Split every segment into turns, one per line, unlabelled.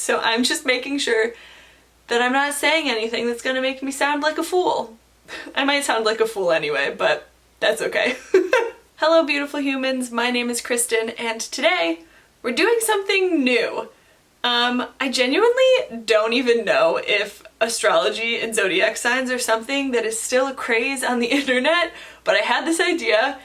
So I'm just making sure that I'm not saying anything that's gonna make me sound like a fool. I might sound like a fool anyway, but that's okay. Hello beautiful humans, my name is Kristen, and today we're doing something new. I genuinely don't even know if astrology and zodiac signs are something that is still a craze on the internet, but I had this idea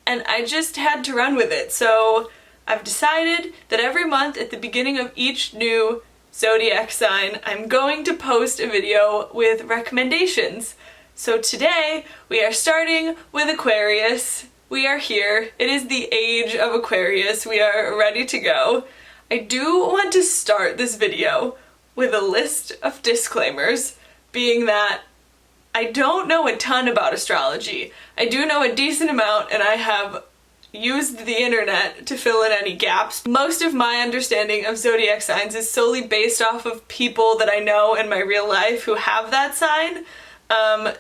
and I just had to run with it. So I've decided that every month at the beginning of each new zodiac sign, I'm going to post a video with recommendations. So today we are starting with Aquarius. We are here. It is the age of Aquarius. We are ready to go. I do want to start this video with a list of disclaimers, being that I don't know a ton about astrology. I do know a decent amount, and I have used the internet to fill in any gaps. Most of my understanding of zodiac signs is solely based off of people that I know in my real life who have that sign.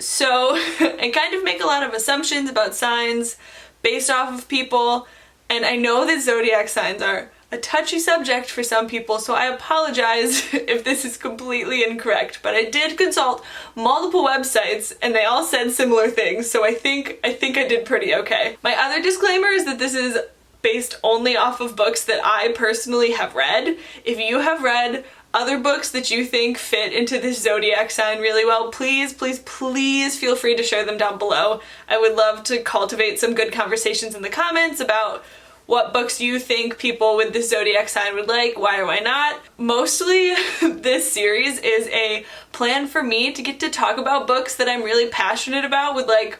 So I kind of make a lot of assumptions about signs based off of people, and I know that zodiac signs are a touchy subject for some people, so I apologize if this is completely incorrect, but I did consult multiple websites and they all said similar things, so I think I did pretty okay. My other disclaimer is that this is based only off of books that I personally have read. If you have read other books that you think fit into this zodiac sign really well, please, please, please feel free to share them down below. I would love to cultivate some good conversations in the comments about what books you think people with this zodiac sign would like, why or why not. Mostly this series is a plan for me to get to talk about books that I'm really passionate about with like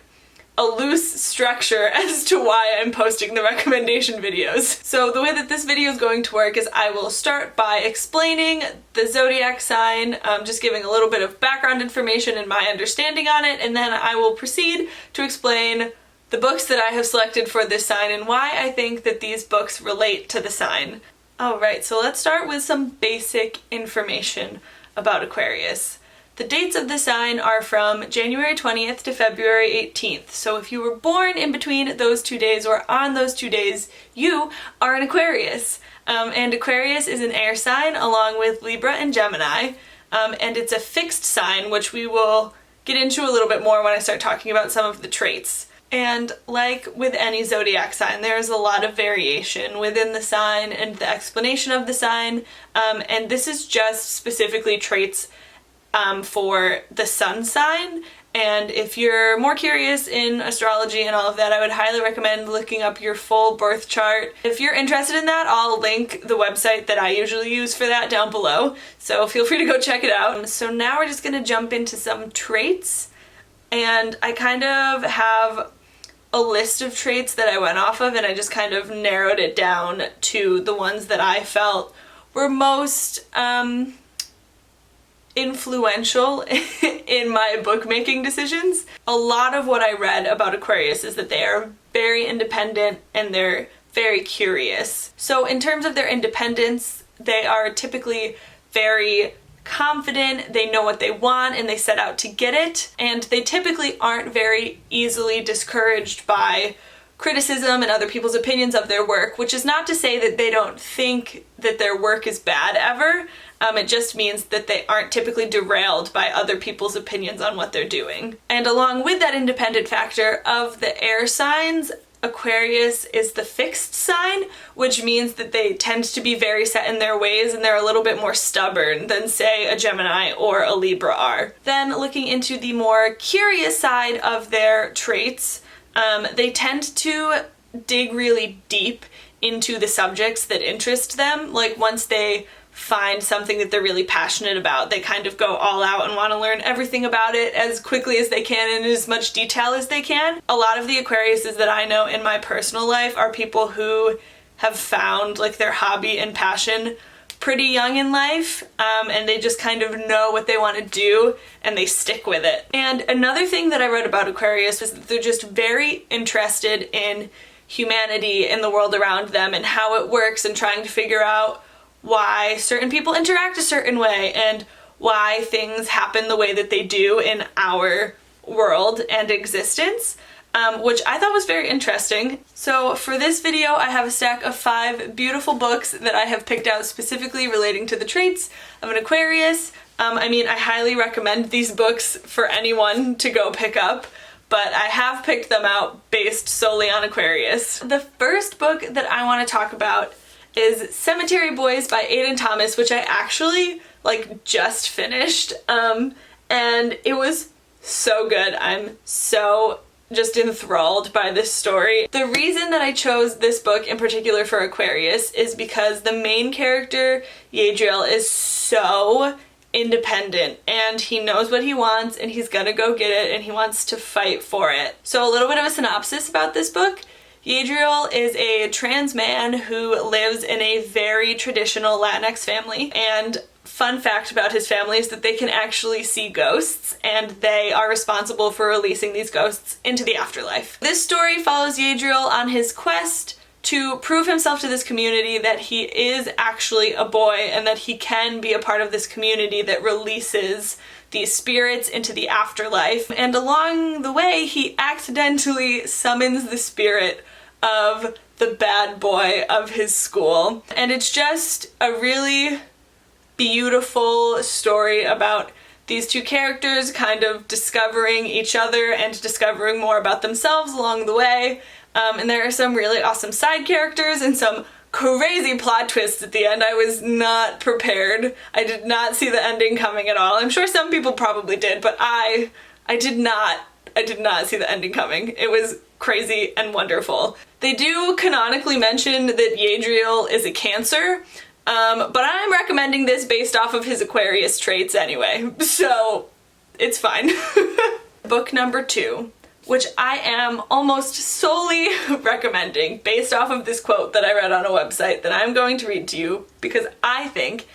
a loose structure as to why I'm posting the recommendation videos. So the way that this video is going to work is I will start by explaining the zodiac sign, just giving a little bit of background information and my understanding on it, and then I will proceed to explain the books that I have selected for this sign and why I think that these books relate to the sign. Alright, so let's start with some basic information about Aquarius. The dates of the sign are from January 20th to February 18th. So if you were born in between those 2 days or on those 2 days, you are an Aquarius. And Aquarius is an air sign along with Libra and Gemini. And it's a fixed sign, which we will get into a little bit more when I start talking about some of the traits. And like with any zodiac sign, there's a lot of variation within the sign and the explanation of the sign. And this is just specifically traits for the sun sign. And if you're more curious in astrology and all of that, I would highly recommend looking up your full birth chart. If you're interested in that, I'll link the website that I usually use for that down below, so feel free to go check it out. So now we're just gonna jump into some traits, and I kind of have a list of traits that I went off of, and I just kind of narrowed it down to the ones that I felt were most influential in my bookmaking decisions. A lot of what I read about Aquarius is that they are very independent and they're very curious. So in terms of their independence, they are typically very confident, they know what they want and they set out to get it, and they typically aren't very easily discouraged by criticism and other people's opinions of their work, which is not to say that they don't think that their work is bad ever. It just means that they aren't typically derailed by other people's opinions on what they're doing. And along with that independent factor of the air signs, Aquarius is the fixed sign, which means that they tend to be very set in their ways and they're a little bit more stubborn than, say, a Gemini or a Libra are. Then looking into the more curious side of their traits, they tend to dig really deep into the subjects that interest them. Like once they find something that they're really passionate about, they kind of go all out and want to learn everything about it as quickly as they can and in as much detail as they can. A lot of the Aquariuses that I know in my personal life are people who have found like their hobby and passion pretty young in life, and they just kind of know what they want to do and they stick with it. And another thing that I read about Aquarius is that they're just very interested in humanity and the world around them and how it works, and trying to figure out why certain people interact a certain way and why things happen the way that they do in our world and existence. which I thought was very interesting. So for this video, I have a stack of 5 beautiful books that I have picked out specifically relating to the traits of an Aquarius. I mean, I highly recommend these books for anyone to go pick up, but I have picked them out based solely on Aquarius. The first book that I want to talk about is Cemetery Boys by Aiden Thomas, which I actually just finished, and it was so good. I'm so just enthralled by this story. The reason that I chose this book in particular for Aquarius is because the main character, Yadriel, is so independent and he knows what he wants and he's gonna go get it and he wants to fight for it. So a little bit of a synopsis about this book. Yadriel is a trans man who lives in a very traditional Latinx family, and fun fact about his family is that they can actually see ghosts and they are responsible for releasing these ghosts into the afterlife. This story follows Yadriel on his quest to prove himself to this community that he is actually a boy and that he can be a part of this community that releases these spirits into the afterlife. And along the way, he accidentally summons the spirit of the bad boy of his school. And it's just a really beautiful story about these two characters kind of discovering each other and discovering more about themselves along the way. And there are some really awesome side characters and some crazy plot twists at the end. I was not prepared. I did not see the ending coming at all. I'm sure some people probably did, but I did not see the ending coming. It was crazy and wonderful. They do canonically mention that Yadriel is a Cancer, but I'm recommending this based off of his Aquarius traits anyway, so it's fine. Book number 2, which I am almost solely recommending based off of this quote that I read on a website that I'm going to read to you because I think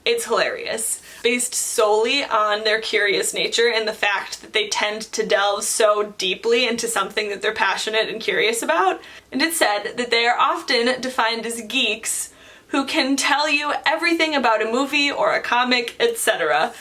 it's hilarious. Based solely on their curious nature and the fact that they tend to delve so deeply into something that they're passionate and curious about. And it said that they are often defined as geeks who can tell you everything about a movie or a comic, etc.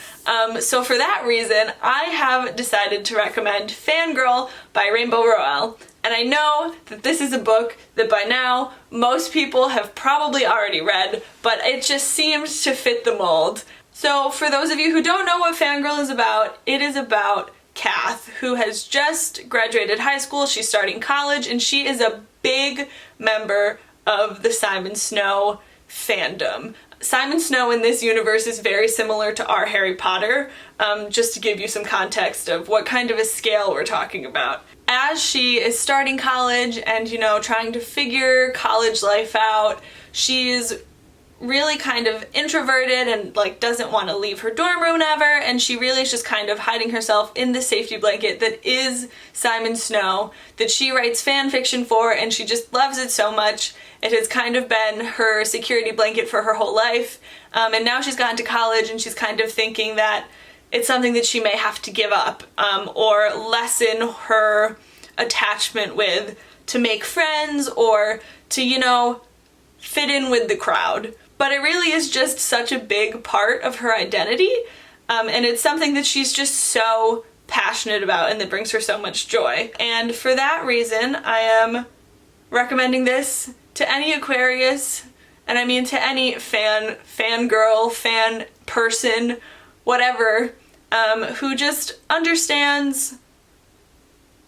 So for that reason, I have decided to recommend Fangirl by Rowell. And I know that this is a book that by now most people have probably already read, but it just seems to fit the mold. So for those of you who don't know what Fangirl is about, it is about Kath, who has just graduated high school, she's starting college, and she is a big member of the Simon Snow fandom. Simon Snow in this universe is very similar to our Harry Potter, just to give you some context of what kind of a scale we're talking about. As she is starting college and, trying to figure college life out, she's really kind of introverted and doesn't want to leave her dorm room ever, and she really is just kind of hiding herself in the safety blanket that is Simon Snow, that she writes fan fiction for, and she just loves it so much. It has kind of been her security blanket for her whole life, and now she's gotten to college and she's kind of thinking that it's something that she may have to give up or lessen her attachment with to make friends or to, fit in with the crowd. But it really is just such a big part of her identity, and it's something that she's just so passionate about and that brings her so much joy. And for that reason, I am recommending this to any Aquarius, and I mean to any fangirl, fan person, whatever, who just understands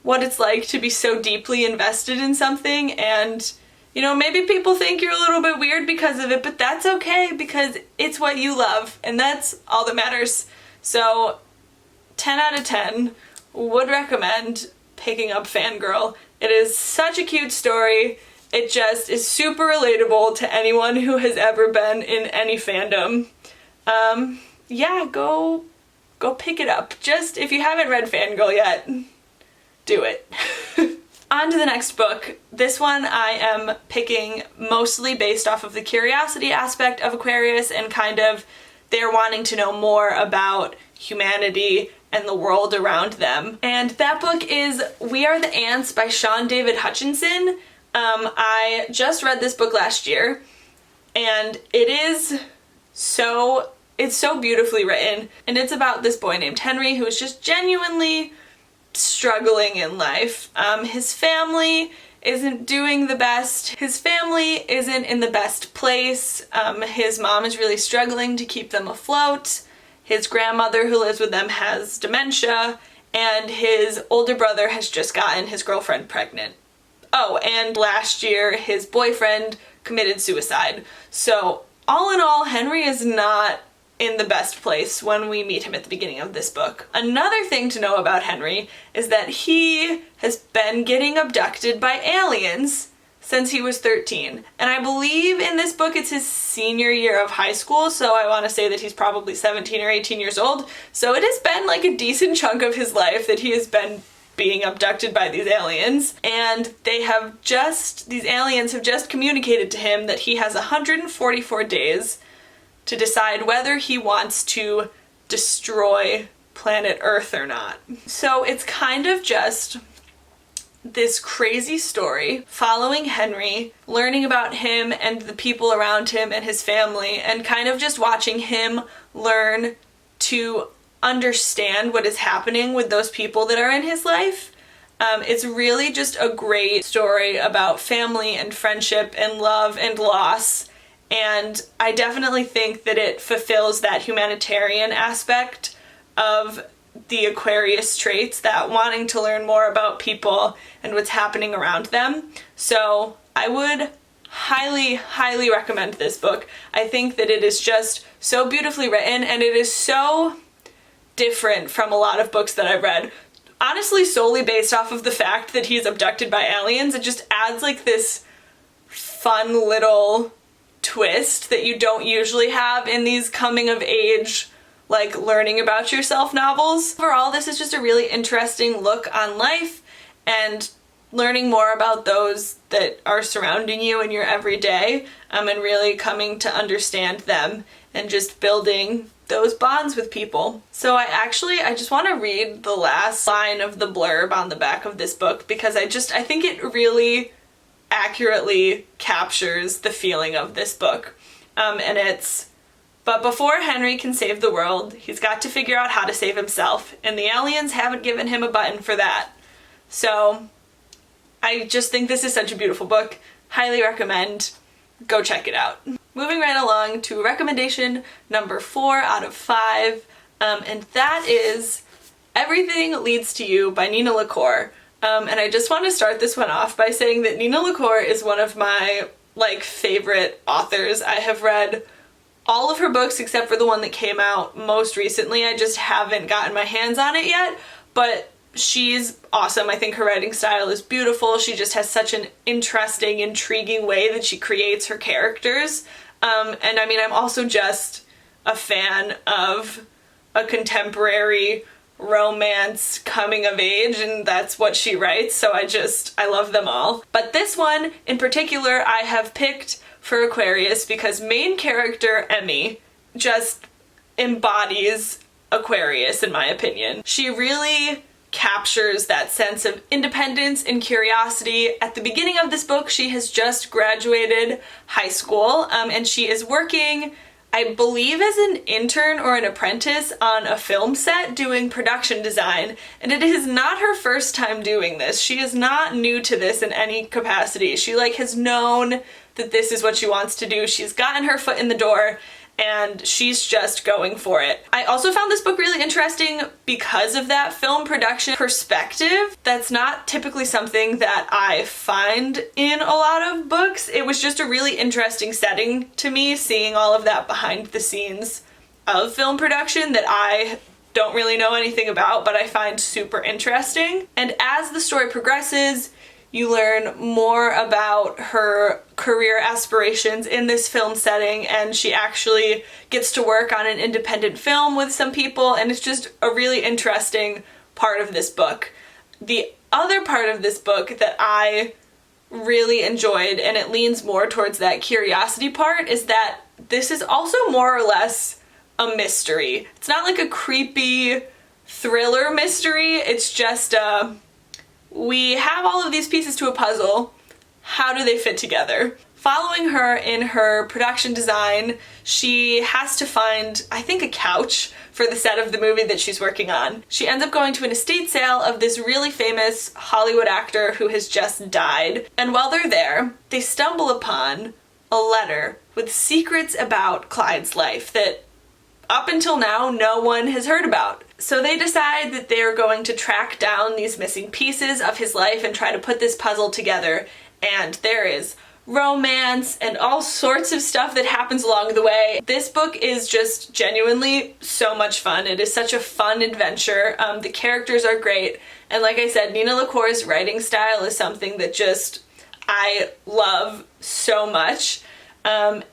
what it's like to be so deeply invested in something. And maybe people think you're a little bit weird because of it, but that's okay because it's what you love and that's all that matters. So 10 out of 10 would recommend picking up Fangirl. It is such a cute story. It just is super relatable to anyone who has ever been in any fandom. Yeah, go pick it up. Just if you haven't read Fangirl yet, do it. On to the next book. This one I am picking mostly based off of the curiosity aspect of Aquarius and kind of they're wanting to know more about humanity and the world around them. And that book is We Are the Ants by Shaun Hutchison. I just read this book last year and it's so beautifully written, and it's about this boy named Henry who is just genuinely struggling in life. His family isn't doing the best. His family isn't in the best place. His mom is really struggling to keep them afloat. His grandmother who lives with them has dementia, and his older brother has just gotten his girlfriend pregnant. Oh, and last year his boyfriend committed suicide. So all in all, Henry is not in the best place when we meet him at the beginning of this book. Another thing to know about Henry is that he has been getting abducted by aliens since he was 13. And I believe in this book it's his senior year of high school, so I want to say that he's probably 17 or 18 years old. So it has been like a decent chunk of his life that he has been being abducted by these aliens, and these aliens have just communicated to him that he has 144 days to decide whether he wants to destroy planet Earth or not. So it's kind of just this crazy story following Henry, learning about him and the people around him and his family, and kind of just watching him learn to understand what is happening with those people that are in his life. It's really just a great story about family and friendship and love and loss, and I definitely think that it fulfills that humanitarian aspect of the Aquarius traits, that wanting to learn more about people and what's happening around them. So I would highly, highly recommend this book. I think that it is just so beautifully written, and it is so different from a lot of books that I've read. Honestly, solely based off of the fact that he's abducted by aliens, it just adds like this fun little twist that you don't usually have in these coming of age, like learning about yourself novels. Overall, this is just a really interesting look on life and learning more about those that are surrounding you in your everyday, and really coming to understand them and just building those bonds with people. So I just want to read the last line of the blurb on the back of this book, because I think it really accurately captures the feeling of this book. And it's, "But before Henry can save the world, he's got to figure out how to save himself, and the aliens haven't given him a button for that." So I just think this is such a beautiful book. Highly recommend. Go check it out. Moving right along to recommendation number 4 out of 5, and that is Everything Leads to You by Nina LaCour. And I just want to start this one off by saying that Nina LaCour is one of my favorite authors. I have read all of her books except for the one that came out most recently. I just haven't gotten my hands on it yet, but she's awesome. I think her writing style is beautiful. She just has such an interesting, intriguing way that she creates her characters. And I mean, I'm also just a fan of a contemporary romance coming of age, and that's what she writes, so I love them all. But this one in particular I have picked for Aquarius because main character Emmy just embodies Aquarius in my opinion. She really captures that sense of independence and curiosity. At the beginning of this book, she has just graduated high school, and she is working, I believe, as an intern or an apprentice on a film set doing production design, and it is not her first time doing this. She is not new to this in any capacity. She has known that this is what she wants to do. She's gotten her foot in the door, and she's just going for it. I also found this book really interesting because of that film production perspective. That's not typically something that I find in a lot of books. It was just a really interesting setting to me, seeing all of that behind the scenes of film production that I don't really know anything about, but I find super interesting. And as the story progresses, you learn more about her career aspirations in this film setting, and she actually gets to work on an independent film with some people, and it's just a really interesting part of this book. The other part of this book that I really enjoyed, and it leans more towards that curiosity part, is that this is also more or less a mystery. It's not like a creepy thriller mystery, it's just we have all of these pieces to a puzzle. How do they fit together? Following her in her production design, she has to find, I think, a couch for the set of the movie that she's working on. She ends up going to an estate sale of this really famous Hollywood actor who has just died. And while they're there, they stumble upon a letter with secrets about Clyde's life that up until now no one has heard about. So they decide that they're going to track down these missing pieces of his life and try to put this puzzle together. And there is romance and all sorts of stuff that happens along the way. This book is just genuinely so much fun. It is such a fun adventure. The characters are great. And like I said, Nina LaCour's writing style is something that just I love so much. And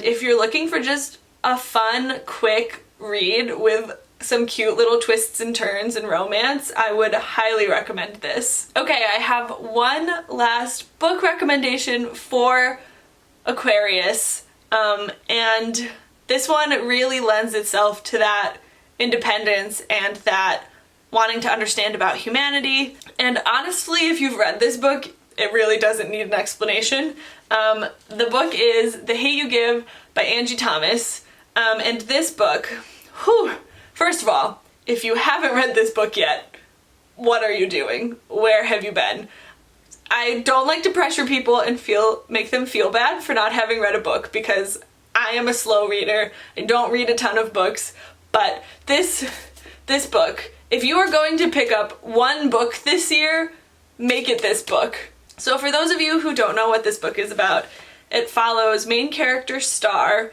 if you're looking for just a fun, quick read with some cute little twists and turns and romance, I would highly recommend this. Okay, I have one last book recommendation for Aquarius, and this one really lends itself to that independence and that wanting to understand about humanity. And honestly, if you've read this book, it really doesn't need an explanation. The book is The Hate You Give by Angie Thomas, and this book, first of all, if you haven't read this book yet, what are you doing? Where have you been? I don't like to pressure people and make them feel bad for not having read a book, because I am a slow reader. I don't read a ton of books, but this book, if you are going to pick up one book this year, make it this book. So for those of you who don't know what this book is about, it follows main character Star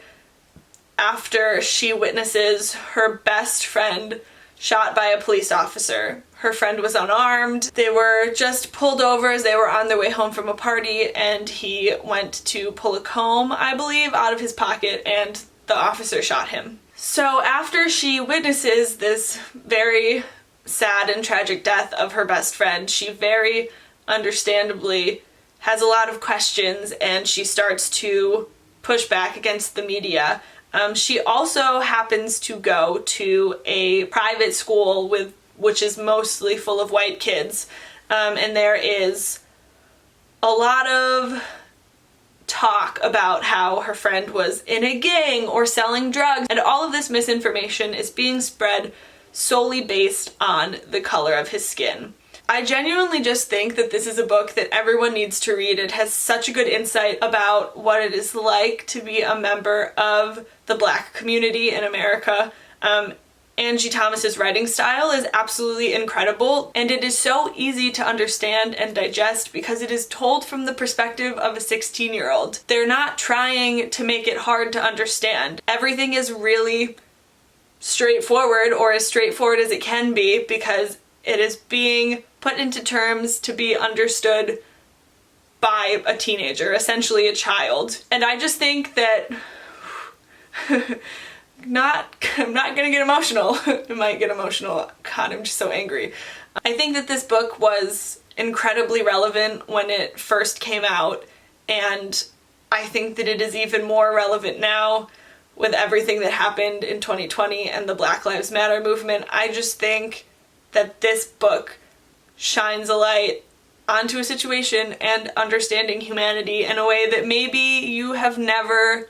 after she witnesses her best friend shot by a police officer. Her friend was unarmed. They were just pulled over as they were on their way home from a party, and he went to pull a comb, I believe, out of his pocket, and the officer shot him. So after she witnesses this very sad and tragic death of her best friend, she very understandably has a lot of questions, and she starts to push back against the media. She also happens to go to a private school which is mostly full of white kids, and there is a lot of talk about how her friend was in a gang or selling drugs, and all of this misinformation is being spread solely based on the color of his skin. I genuinely just think that this is a book that everyone needs to read. It has such a good insight about what it is like to be a member of the Black community in America. Angie Thomas's writing style is absolutely incredible, and it is so easy to understand and digest because it is told from the perspective of a 16-year-old. They're not trying to make it hard to understand. Everything is really straightforward, or as straightforward as it can be, because it is being put into terms to be understood by a teenager, essentially a child. And I just think that I'm not gonna get emotional. I might get emotional. God, I'm just so angry. I think that this book was incredibly relevant when it first came out, and I think that it is even more relevant now with everything that happened in 2020 and the Black Lives Matter movement. I just think that this book shines a light onto a situation and understanding humanity in a way that maybe you have never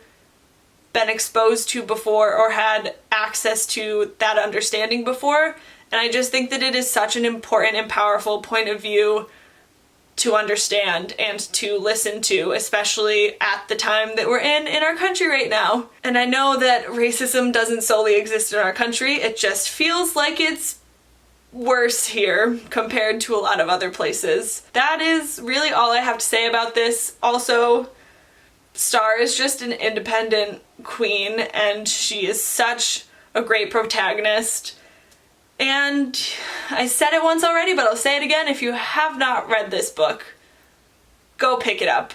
been exposed to before or had access to that understanding before. And I just think that it is such an important and powerful point of view to understand and to listen to, especially at the time that we're in our country right now. And I know that racism doesn't solely exist in our country, it just feels like it's worse here compared to a lot of other places. That is really all I have to say about this. Also, Star is just an independent queen, and she is such a great protagonist. And I said it once already, but I'll say it again. If you have not read this book, go pick it up.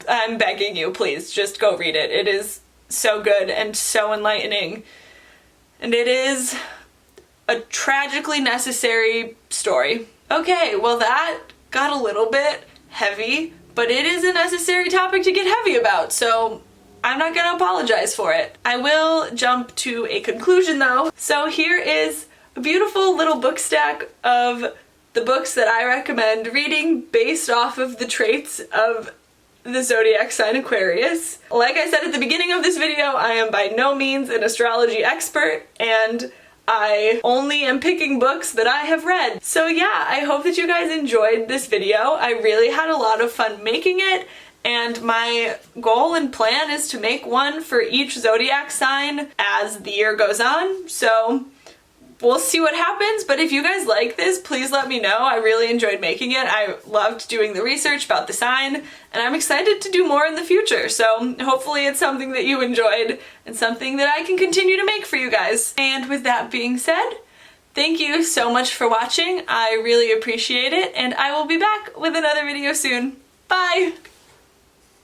I'm begging you, please, just go read it. It is so good and so enlightening. And it is a tragically necessary story. Okay, well that got a little bit heavy, but it is a necessary topic to get heavy about, so I'm not gonna apologize for it. I will jump to a conclusion though. So here is a beautiful little book stack of the books that I recommend reading based off of the traits of the zodiac sign Aquarius. Like I said at the beginning of this video, I am by no means an astrology expert, and I only am picking books that I have read. So yeah, I hope that you guys enjoyed this video. I really had a lot of fun making it, and my goal and plan is to make one for each zodiac sign as the year goes on. So we'll see what happens, but if you guys like this, please let me know. I really enjoyed making it. I loved doing the research about the sign, and I'm excited to do more in the future. So hopefully it's something that you enjoyed and something that I can continue to make for you guys. And with that being said, thank you so much for watching. I really appreciate it, and I will be back with another video soon. Bye!